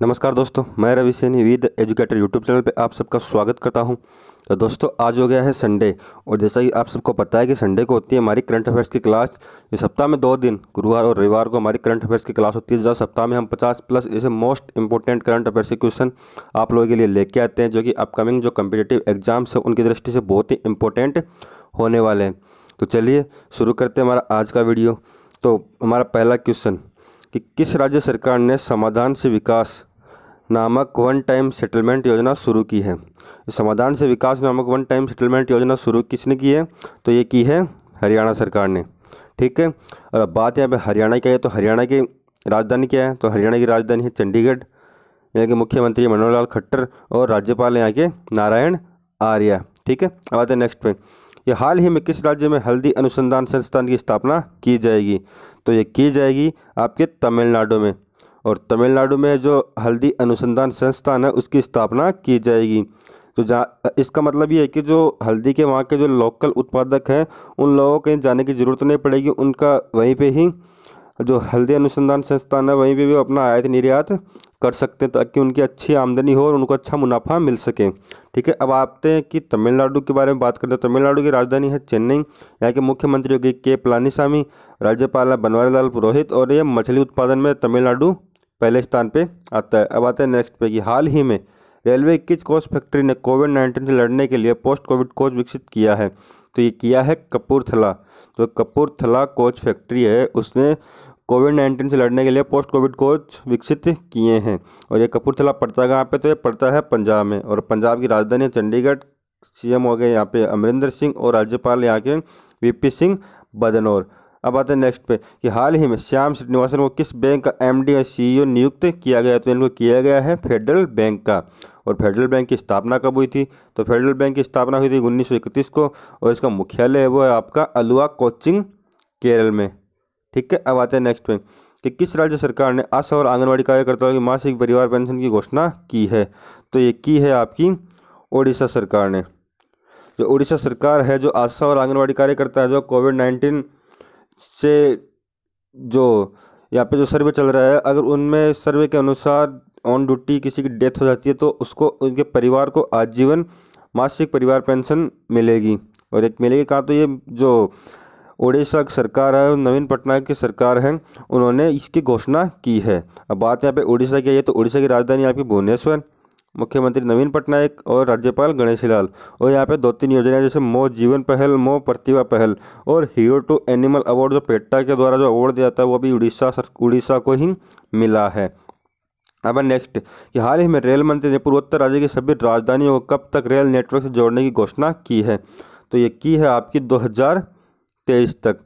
नमस्कार दोस्तों, मैं Ravi Saini with educator YouTube channel पे आप सबका स्वागत करता हूं। तो दोस्तों, आज हो गया है संडे और जैसा कि आप सबको पता है कि संडे को होती है हमारी करंट अफेयर्स की क्लास। ये सप्ताह में 2 दिन, गुरुवार और रविवार को हमारी करंट अफेयर्स की क्लास होती है, जहाँ सप्ताह में हम 50 प्लस ऐसे मोस्ट इंपॉर्टेंट करंट अफेयर्स के क्वेश्चन आप लोगों के लिए लेके आते हैं, जो कि अपकमिंग जो कम्पिटिटिव एग्जाम्स है उनकी दृष्टि से बहुत ही इंपॉर्टेंट होने वाले हैं। तो चलिए शुरू करते हैं हमारा आज का वीडियो। तो हमारा पहला क्वेश्चन कि किस राज्य सरकार ने समाधान से विकास नामक वन टाइम सेटलमेंट योजना शुरू की है। समाधान से विकास नामक वन टाइम सेटलमेंट योजना शुरू किसने की है? तो ये की है हरियाणा सरकार ने। ठीक है, और अब बात यहाँ पे हरियाणा की है, तो हरियाणा की राजधानी क्या है? तो हरियाणा की राजधानी है चंडीगढ़। यहाँ के मुख्यमंत्री मनोहर लाल खट्टर और राज्यपाल यहाँ के नारायण आर्य। ठीक है, अब आते हैं नेक्स्ट पे। ये हाल ही में किस राज्य में हल्दी अनुसंधान संस्थान की स्थापना की जाएगी? तो ये की जाएगी आपके तमिलनाडु में, और तमिलनाडु में जो हल्दी अनुसंधान संस्थान है उसकी स्थापना की जाएगी। तो जहाँ इसका मतलब ये है कि जो हल्दी के वहाँ के जो लोकल उत्पादक हैं उन लोगों को कहीं जाने की ज़रूरत नहीं पड़ेगी, उनका वहीं पे ही जो हल्दी अनुसंधान संस्थान है वहीं पे भी अपना आयात निर्यात कर सकते हैं, ताकि उनकी अच्छी आमदनी हो और उनको अच्छा मुनाफा मिल सके। ठीक है, अब आते हैं कि तमिलनाडु के बारे में बात करते हैं। तमिलनाडु की राजधानी है चेन्नई। यहाँ के मुख्यमंत्री योगी के पलानीसामी, राज्यपाल है बनवारीलाल पुरोहित, और ये मछली उत्पादन में तमिलनाडु पहले स्थान पे आता है। अब आते हैं नेक्स्ट पे कि हाल ही में रेलवे किस कोच फैक्ट्री ने कोविड-19 से लड़ने के लिए पोस्ट कोविड कोच विकसित किया है? तो ये किया है कपूरथला। तो कपूरथला कोच फैक्ट्री है, उसने कोविड-19 से लड़ने के लिए पोस्ट कोविड कोच विकसित किए हैं। और ये कपूरथला पड़ता है कहाँ पे? तो ये पड़ता है पंजाब में, और पंजाब की राजधानी है चंडीगढ़। सीएम हो गए यहाँ पे अमरिंदर सिंह और राज्यपाल यहाँ के वीपी सिंह बदनौर। अब आते हैं नेक्स्ट पे कि हाल ही में श्याम श्रीनिवासन को किस बैंक का एमडी और सीईओ नियुक्त किया गया? तो इनको किया गया है फेडरल बैंक का। और फेडरल बैंक की स्थापना कब हुई थी? तो फेडरल बैंक की स्थापना हुई थी 1931 को, और इसका मुख्यालय है वो है आपका अलुवा कोचिन, केरल में। ठीक है, अब आते हैं नेक्स्ट पे कि किस राज्य सरकार ने आशा और आंगनबाड़ी कार्यकर्ताओं की मासिक परिवार पेंशन की घोषणा की है? तो ये की है आपकी ओडिशा सरकार ने। जो उड़ीसा सरकार है, जो आशा और आंगनबाड़ी कार्यकर्ता है, जो कोविड-19 से जो यहाँ पे जो सर्वे चल रहा है, अगर उनमें सर्वे के अनुसार ऑन ड्यूटी किसी की डेथ हो जाती है तो उसको उनके परिवार को आजीवन मासिक परिवार पेंशन मिलेगी। और एक मिलेगी कहाँ? तो ये जो उड़ीसा सरकार है, नवीन पटनायक की सरकार है, उन्होंने इसकी घोषणा की है। अब बात यहाँ पे उड़ीसा की है, तो उड़ीसा की राजधानी आपकी भुवनेश्वर, मुख्यमंत्री नवीन पटनायक और राज्यपाल गणेशी लाल। और यहाँ पे 2-3 योजनाएं जैसे मो जीवन पहल, मो प्रतिभा पहल और हीरो टू एनिमल अवार्ड जो पेट्टा के द्वारा जो अवार्ड दिया जाता है वो भी उड़ीसा को ही मिला है। अब नेक्स्ट कि हाल ही में रेल मंत्री ने पूर्वोत्तर राज्य की सभी राजधानियों को कब तक रेल नेटवर्क से जोड़ने की घोषणा की है? तो ये की है आपकी 2023 तक,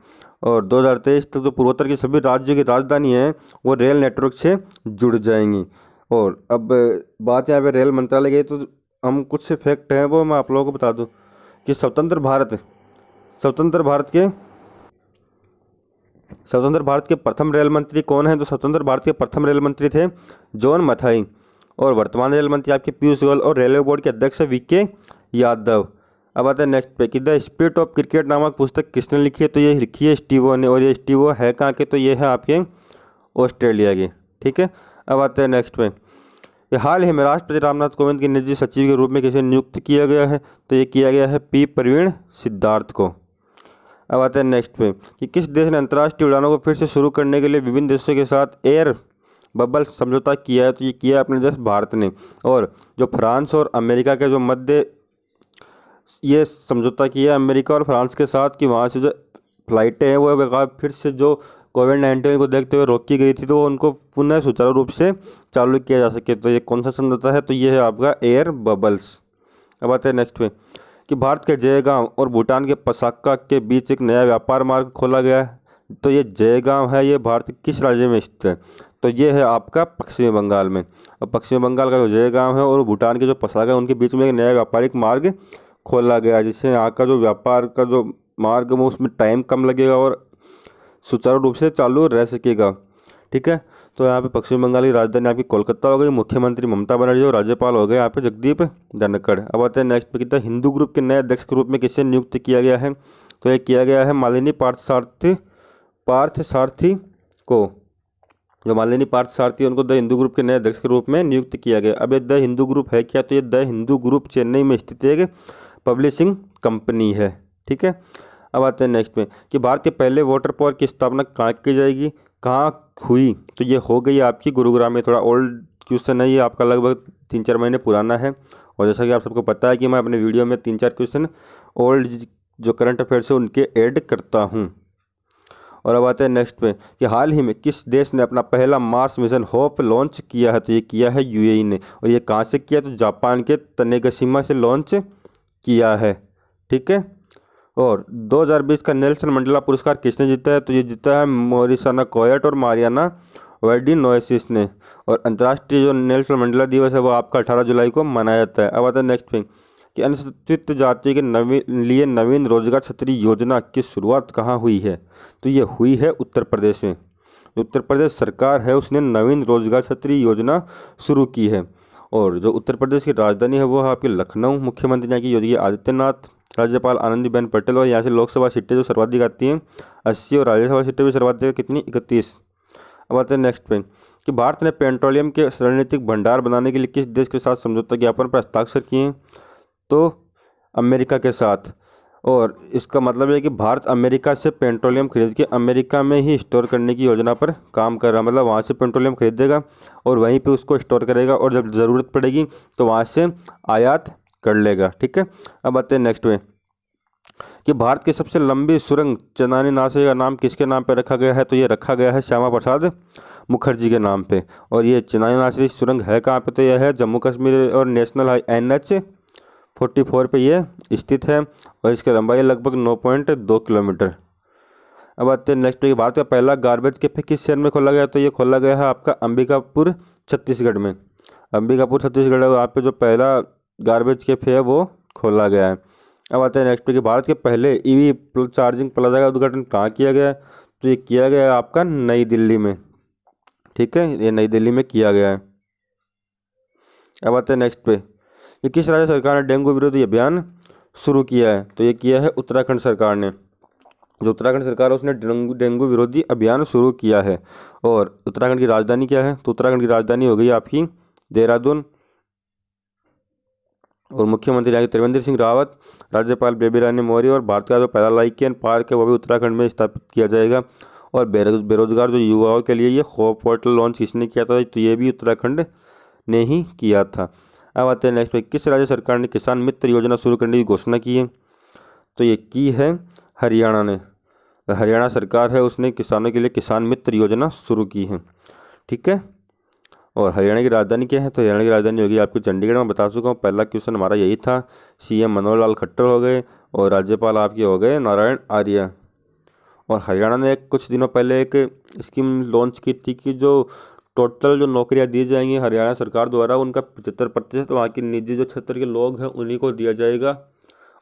और 2023 तक जो पूर्वोत्तर की सभी राज्यों की राजधानी है वो रेल नेटवर्क से जुड़ जाएंगी। और अब बात यहाँ पे रेल मंत्रालय की, तो हम कुछ से फैक्ट हैं वो मैं आप लोगों को बता दूं कि स्वतंत्र भारत के प्रथम रेल मंत्री कौन है? तो स्वतंत्र भारत के प्रथम रेल मंत्री थे जॉन मथाई, और वर्तमान रेल मंत्री आपके पीयूष गोयल, और रेलवे बोर्ड के अध्यक्ष वीके यादव। अब आता है नेक्स्ट पे कि द स्पिरिट ऑफ क्रिकेट नामक पुस्तक किसने लिखी है? तो ये लिखी है स्टीवो ने, और ये स्टीवो है कहाँ के? तो ये है आपके ऑस्ट्रेलिया के। ठीक है, अब आते हैं नेक्स्ट पे। ये हाल ही में राष्ट्रपति रामनाथ कोविंद की निजी सचिव के रूप में किसे नियुक्त किया गया है? तो ये किया गया है पी प्रवीण सिद्धार्थ को। अब आते हैं नेक्स्ट पे कि किस देश ने अंतर्राष्ट्रीय उड़ानों को फिर से शुरू करने के लिए विभिन्न देशों के साथ एयर बबल समझौता किया है? तो ये किया है अपने देश भारत ने। और जो फ्रांस और अमेरिका के जो मध्य ये समझौता किया है अमेरिका और फ्रांस के साथ, कि वहाँ से जो फ्लाइटें हैं वो फिर से जो कोविड-19 को देखते हुए रोकी गई थी, तो उनको पुनः सुचारू रूप से चालू किया जा सके। तो ये कौन सा समझौता है? तो ये है आपका एयर बबल्स। अब आते हैं नेक्स्ट पे कि भारत के जयगांव और भूटान के पसाका के बीच एक नया व्यापार मार्ग खोला गया है। तो ये जयगांव है, ये भारत के किस राज्य में स्थित है? तो ये है आपका पश्चिमी बंगाल में। और पश्चिमी बंगाल का जो जयगांव है और भूटान के जो पसाका है उनके बीच में एक नया व्यापारिक मार्ग खोला गया, जिससे यहाँ का जो व्यापार का जो मार्ग है उसमें टाइम कम लगेगा और सुचारू रूप से चालू रह सकेगा। ठीक है, तो यहाँ पे पश्चिम बंगाल की राजधानी आपकी कोलकाता हो गई, मुख्यमंत्री ममता बनर्जी और राज्यपाल हो गए यहाँ पे जगदीप धनखड़। अब आते हैं नेक्स्ट पे कि हिंदू ग्रुप के नए अध्यक्ष के रूप में किसे नियुक्त किया गया है? तो ये किया गया है मालिनी पार्थसारथी को। जो मालिनी पार्थसारथी उनको द हिंदू ग्रुप के नए अध्यक्ष के रूप में नियुक्त किया गया। अब ये द हिंदू ग्रुप है क्या, तो ये द हिंदू ग्रुप चेन्नई में स्थित एक पब्लिशिंग कंपनी है। ठीक है, अब आते हैं नेक्स्ट में कि भारत के पहले वाटर पावर की स्थापना कहाँ की जाएगी, कहाँ हुई, तो ये हो गई आपकी गुरुग्राम में। थोड़ा ओल्ड क्वेश्चन है ये, आपका लगभग 3-4 महीने पुराना है, और जैसा कि आप सबको पता है कि मैं अपने वीडियो में 3-4 क्वेश्चन ओल्ड जो करंट अफेयर्स है उनके ऐड करता हूँ। और अब आते हैं नेक्स्ट पे कि हाल ही में किस देश ने अपना पहला मार्स मिशन होप लॉन्च किया है, तो ये किया है यूएई ने। और ये कहाँ से किया, तो जापान के तनेगशिमा से लॉन्च किया है। ठीक है, और 2020 का नेल्सन मंडेला पुरस्कार किसने जीता है, तो ये जीता है मॉरिसाना कोयट और मारियाना वर्डिनोएसिस ने। और अंतर्राष्ट्रीय जो नेल्सन मंडेला दिवस है वो आपका 18 जुलाई को मनाया जाता है। अब आता है नेक्स्ट थिंग कि अनुसूचित जाति के लिए नवीन रोजगार छतरी योजना की शुरुआत कहाँ हुई है, तो ये हुई है उत्तर प्रदेश में। उत्तर प्रदेश सरकार है उसने नवीन रोजगार छतरी योजना शुरू की है। और जो उत्तर प्रदेश की राजधानी है वो है आपकी लखनऊ। मुख्यमंत्री यहाँ की योगी आदित्यनाथ, राज्यपाल आनंदीबेन पटेल। और यहाँ से लोकसभा सीटें जो सर्वाधिक आती हैं 80, और राज्यसभा सीटें भी सर्वाधिक कितनी 31। अब आते हैं नेक्स्ट पे कि भारत ने पेट्रोलियम के रणनीतिक भंडार बनाने के लिए किस देश के साथ समझौता ज्ञापन पर हस्ताक्षर किए हैं, तो अमेरिका के साथ। और इसका मतलब है कि भारत अमेरिका से पेट्रोलियम खरीद के अमेरिका में ही स्टोर करने की योजना पर काम कर रहा है। मतलब वहाँ से पेट्रोलियम खरीदेगा और वहीं पे उसको स्टोर करेगा, और जब ज़रूरत पड़ेगी तो वहाँ से आयात कर लेगा। ठीक है, अब आते हैं नेक्स्ट में कि भारत की सबसे लंबी सुरंग चेनानी नासे का नाम किसके नाम पर रखा गया है, तो ये रखा गया है श्यामा प्रसाद मुखर्जी के नाम पे। और ये चेनानी नासरी सुरंग है कहाँ पे, तो यह है जम्मू कश्मीर और नेशनल NH 44 पे ये स्थित है, और इसकी लंबाई लगभग 9.2 किलोमीटर। अब आते हैं नेक्स्ट पे भारत का पहला गार्बेज कैफे किस शहर में खोला गया, तो ये खोला गया है आपका अंबिकापुर छत्तीसगढ़ में। अंबिकापुर छत्तीसगढ़ वहाँ पे जो पहला गार्बेज कैफे है वो खोला गया है। अब आते हैं नेक्स्ट पे कि भारत के पहले EV चार्जिंग प्लाजा का उद्घाटन कहाँ किया गया है, तो ये किया गया है आपका नई दिल्ली में। ठीक है, ये नई दिल्ली में किया गया है। अब आते हैं नेक्स्ट पे कि किस राज्य सरकार ने डेंगू विरोधी अभियान शुरू किया है, तो ये किया है उत्तराखंड सरकार ने। जो उत्तराखंड सरकार है उसने डेंगू विरोधी अभियान शुरू किया है। और उत्तराखंड की राजधानी क्या है, तो उत्तराखंड की राजधानी हो गई आपकी देहरादून। और मुख्यमंत्री यहाँ त्रिवेंद्र सिंह रावत, राज्यपाल बेबी रानी मौर्य। और भारत का जो पहला लाइकेन पार्क है वो भी उत्तराखंड में स्थापित किया जाएगा। और बेरोजगार जो युवाओं के लिए ये होप पोर्टल लॉन्च किसने किया था, तो ये भी उत्तराखंड ने ही किया था। अब आते हैं नेक्स्ट पे किस राज्य सरकार ने किसान मित्र योजना शुरू करने की घोषणा की है, तो ये की है हरियाणा ने। हरियाणा सरकार है उसने किसानों के लिए किसान मित्र योजना शुरू की है। ठीक है, और हरियाणा की राजधानी क्या है, तो हरियाणा की राजधानी होगी आपकी चंडीगढ़। मैं बता चुका हूँ, पहला क्वेश्चन हमारा यही था। CM मनोहर लाल खट्टर हो गए और राज्यपाल आपके हो गए नारायण आर्य। और हरियाणा ने कुछ दिनों पहले एक स्कीम लॉन्च की थी कि जो टोटल जो नौकरियां दी जाएंगी हरियाणा सरकार द्वारा उनका 75% वहाँ के निजी जो क्षेत्र के लोग हैं उन्हीं को दिया जाएगा,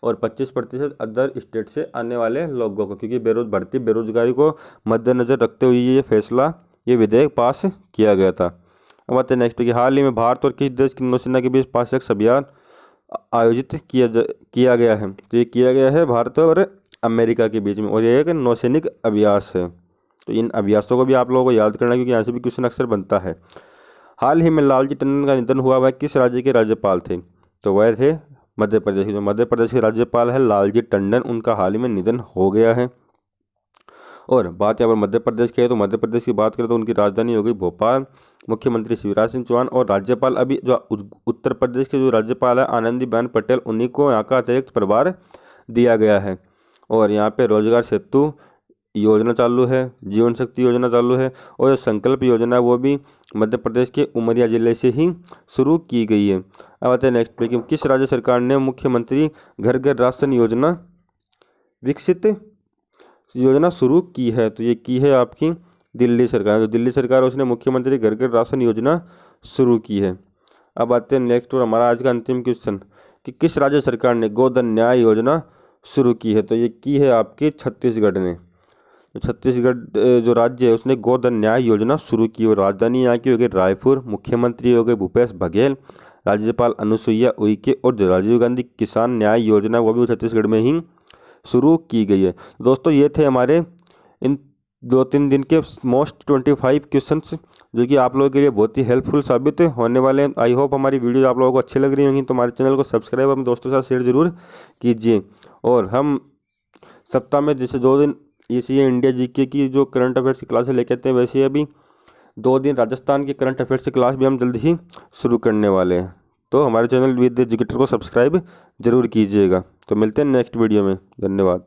और 25% अदर स्टेट से आने वाले लोगों को, क्योंकि भर्ती बेरोजगारी को मद्देनजर रखते हुए ये फैसला, ये विधेयक पास किया गया था। अब आते हैं नेक्स्ट कि हाल ही में भारत और किस देश की नौसेना के बीच 5 अभियान आयोजित किया गया है, तो ये किया गया है भारत और अमेरिका के बीच में। और ये एक नौसैनिक अभ्यास है, तो इन अभ्यासों को भी आप लोगों को याद करना, क्योंकि यहाँ से भी क्वेश्चन अक्सर बनता है। हाल ही में लालजी टंडन का निधन हुआ, वह किस राज्य के राज्यपाल थे, तो वह थे मध्य प्रदेश के। जो मध्य प्रदेश के राज्यपाल है लालजी टंडन, उनका हाल ही में निधन हो गया है। और बात यहाँ पर मध्य प्रदेश की है, तो मध्य प्रदेश की बात करें तो उनकी राजधानी हो गई भोपाल। मुख्यमंत्री शिवराज सिंह चौहान। और राज्यपाल अभी जो उत्तर प्रदेश के जो राज्यपाल है आनंदीबेन पटेल, उन्हीं को यहाँ का अतिरिक्त प्रभार दिया गया है। और यहाँ पे रोजगार सेतु योजना चालू है, जीवन शक्ति योजना चालू है, और जो संकल्प योजना है वो भी मध्य प्रदेश के उमरिया जिले से ही शुरू की गई है। अब आते हैं नेक्स्ट पे कि किस राज्य सरकार ने मुख्यमंत्री घर घर राशन योजना विकसित योजना शुरू की है, तो ये की है आपकी दिल्ली सरकार। तो दिल्ली सरकार उसने मुख्यमंत्री घर घर राशन योजना शुरू की है। अब आते हैं नेक्स्ट और हमारा आज का अंतिम क्वेश्चन कि किस राज्य सरकार ने गोधन न्याय योजना शुरू की है, तो ये की है आपकी छत्तीसगढ़ ने। छत्तीसगढ़ जो राज्य है उसने गोधन न्याय योजना शुरू की, और राजधानी यहाँ की हो गई रायपुर। मुख्यमंत्री हो गए भूपेश बघेल, राज्यपाल अनुसुईया उइके। और जो राजीव गांधी किसान न्याय योजना वो भी छत्तीसगढ़ में ही शुरू की गई है। दोस्तों ये थे हमारे इन 2-3 दिन के मोस्ट 25 क्वेश्चंस जो कि आप लोगों के लिए बहुत ही हेल्पफुल साबित होने वाले हैं। आई होप हमारी वीडियो आप लोगों को अच्छी लग रही होंगी, तो हमारे चैनल को सब्सक्राइब अपने दोस्तों के साथ शेयर जरूर कीजिए। और हम सप्ताह में जैसे 2 दिन ये इंडिया जीके की जो करंट अफेयर्स की क्लासें लेके आते हैं, वैसे ही अभी 2 दिन राजस्थान के करंट अफेयर्स की क्लास भी हम जल्द ही शुरू करने वाले हैं। तो हमारे चैनल विद एजुकेटर को सब्सक्राइब जरूर कीजिएगा। तो मिलते हैं नेक्स्ट वीडियो में। धन्यवाद।